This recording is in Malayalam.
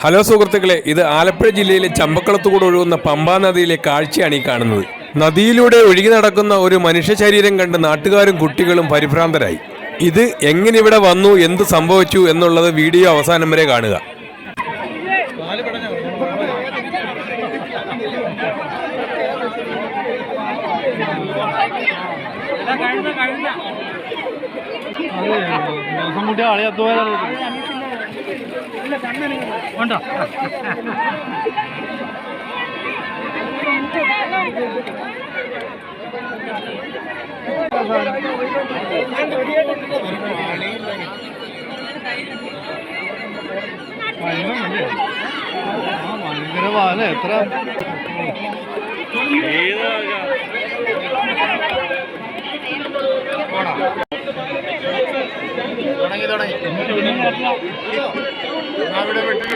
ഹലോ സുഹൃത്തുക്കളെ, ഇത് ആലപ്പുഴ ജില്ലയിലെ ചമ്പക്കുളത്തുകൂടെ ഒഴുകുന്ന പമ്പാ നദിയിലെ കാഴ്ചയാണ് ഈ കാണുന്നത്. നദിയിലൂടെ ഒഴുകി നടക്കുന്ന ഒരു മനുഷ്യ ശരീരം കണ്ട് നാട്ടുകാരും കുട്ടികളും പരിഭ്രാന്തരായി. ഇത് എങ്ങനെ ഇവിടെ വന്നു, എന്ത് സംഭവിച്ചു എന്നുള്ളത് വീഡിയോ അവസാനം വരെ കാണുക. തുടങ്ങി